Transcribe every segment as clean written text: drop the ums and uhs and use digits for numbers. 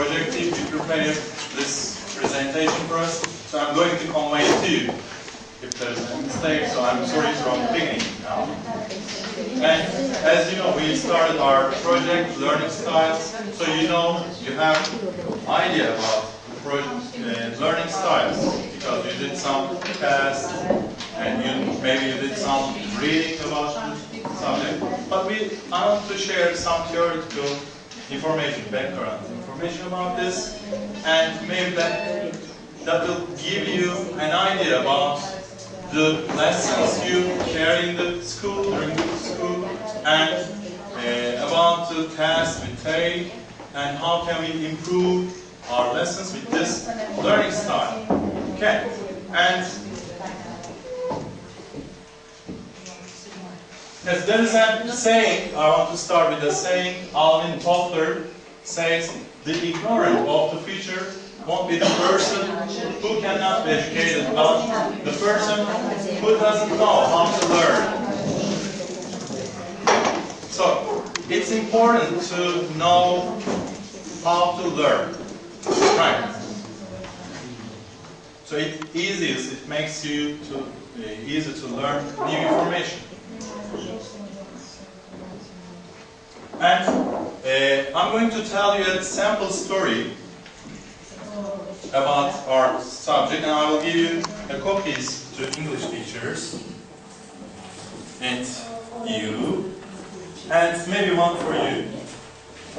project team, we prepared this presentation for us. So I'm going to convey to you if there's a mistake, so I'm sorry from the beginning now. And as you know, we started our project, learning styles, so you know, you have idea about the project, learning styles, because you did some tests, and maybe you did some reading about the subject, but I want to share some theoretical information, background information about this, and maybe that will give you an idea about the lessons you carry in the school, during the school, and about the tasks we take, and how can we improve our lessons with this learning style. Okay, and yes, there is a saying, I want to start with a saying. Alvin Toffler says, the ignorant of the future won't be the person who cannot be educated, but the person who doesn't know how to learn. So, it's important to know how to learn, right? So it makes you easy to learn new information. And I'm going to tell you a sample story about our subject, and I will give you copies to English teachers and you, and maybe one for you,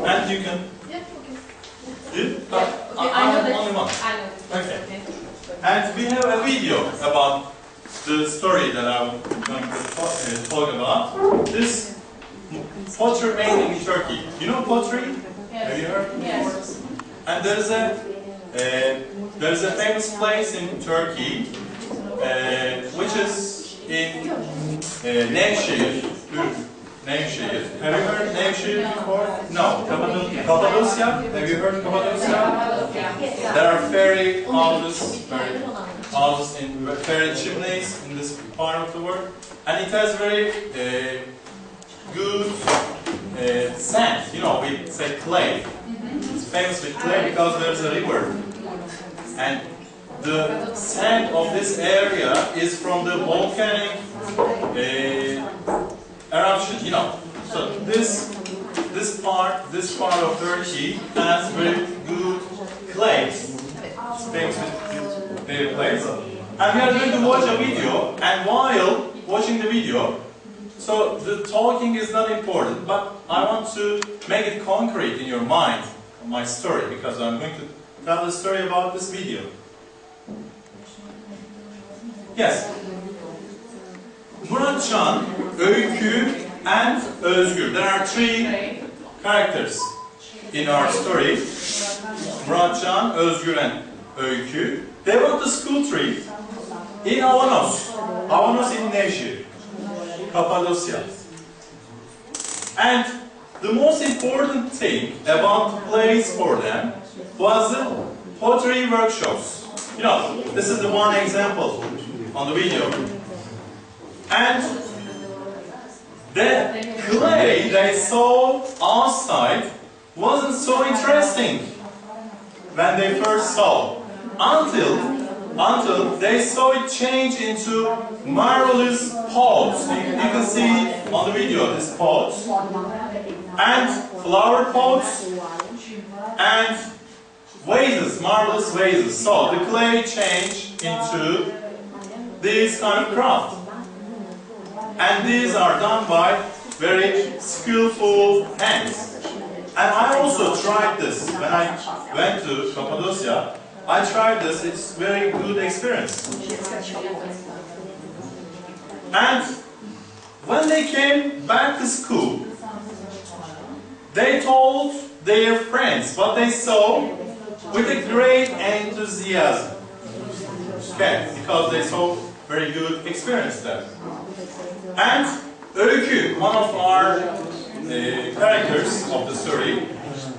and you can. Yeah, You? okay. I know only one. I know. Okay. And we have a video about the story that I'm going to talk about. This pottery made in Turkey. You know pottery? Yes. Have you heard? Yes. And there is a famous place in Turkey, which is in Nevşehir. Nevşehir. Have you heard Nevşehir before? No. Cappadocia. Have you heard Cappadocia? There are fairy houses, in fairy chimneys in this part of the world, and it has very good sand. You know, we say clay. It's famous with clay because there's a river. And the sand of this area is from the volcanic eruption, you know. So this part of Turkey has very good clays. It's famous with their clays. And we are going to watch a video, and while watching the video, so the talking is not important, but I want to make it concrete in your mind, my story, because I'm going to tell the story about this video. Yes. Muratcan, Öykü, and Özgür. There are three characters in our story. Muratcan, Özgür, and Öykü. They went to school trip in Avanos. Avanos in Nevşehir, Cappadocia. And the most important thing about the place for them was the pottery workshops. You know, this is the one example on the video. And the clay they saw outside wasn't so interesting when they first saw, until they saw it change into marvelous pots. You can see on the video these pots, and flower pots, and vases, marvelous vases. So the clay changed into these kind of craft. And these are done by very skillful hands. And I also tried this when I went to Cappadocia. I tried this, it's very good experience. And when they came back to school, they told their friends what they saw with a great enthusiasm. Okay, because they saw very good experience there. And Öykü, one of our characters of the story,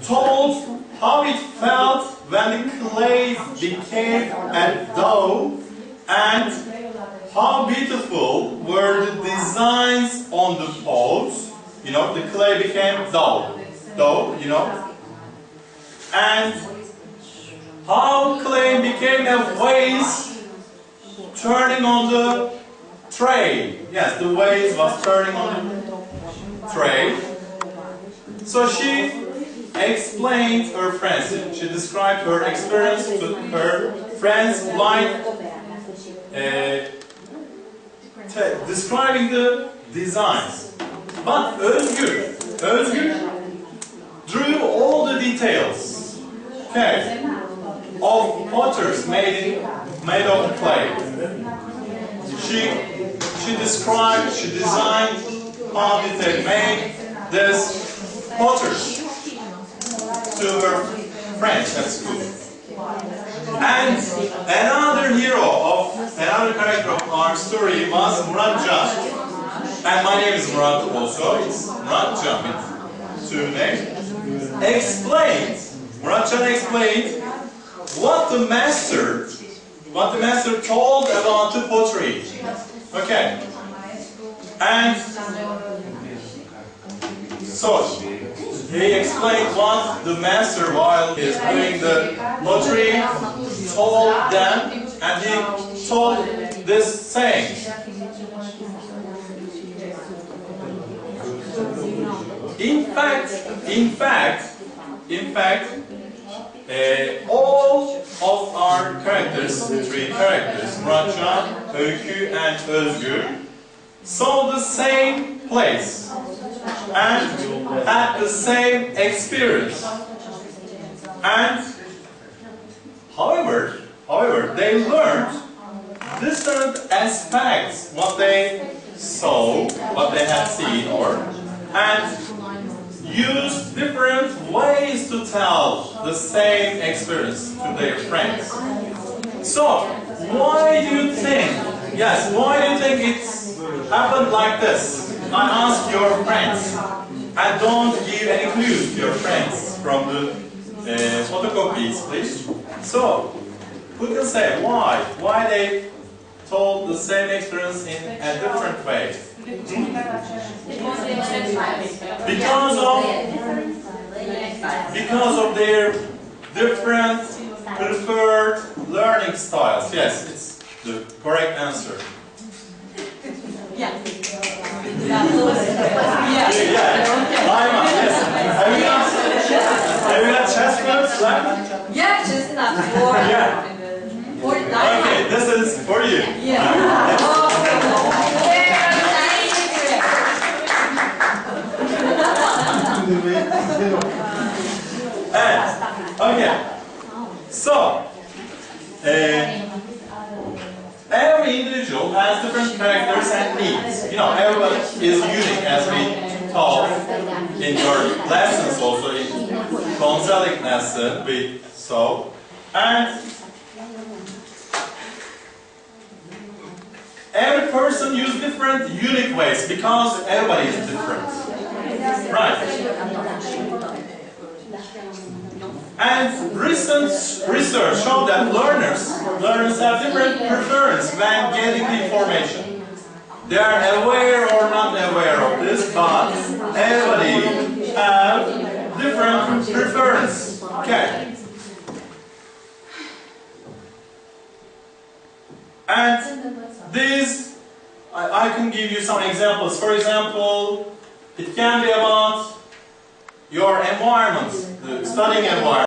told how it felt when the clay became a dough, and how beautiful were the designs on the pots. You know, the clay became dough, you know. And how clay became a vase turning on the tray. Yes, the vase was turning on the tray. So she explained her friends. She described her experience to her friends like describing the designs. But Özgür drew all the details, okay, of potters made of clay. She described, she designed how did they make this potters to her friends at school. And another character of our story was Muratcan. And my name is Murat also. It's Muratcan with two names. Muratcan explained what the master told about the pottery. Okay. And so he explained what the master, while he is doing the pottery, told them, and he told this saying. In fact, all of our characters, three characters, Muratcan, Öykü, and Özgür, saw the same place and had the same experience. And however, they learned different aspects, what they saw, what they had seen, and used different ways to tell the same experience to their friends. So, why do you think it's happened like this? I ask your friends, and don't give any clues to your friends from the photocopies, please. So, who can say why? Why they told the same experience in a different way? Because of their different preferred learning styles. Yes, it's the correct answer. Yeah. Have you got chestnuts left? Yeah, chestnuts. Okay, this is for you. Yeah. Okay, so every individual has different characters and needs. You know, everybody is unique, as we taught in your lessons, also in consulting lesson we saw. And every person uses different unique ways because everybody is different. Right. And recent research showed that learners have different preference when getting the information. They are aware or not aware of this, but everybody have different preference. Okay. And these, I can give you some examples. For example, it can be about your environment, the studying environment.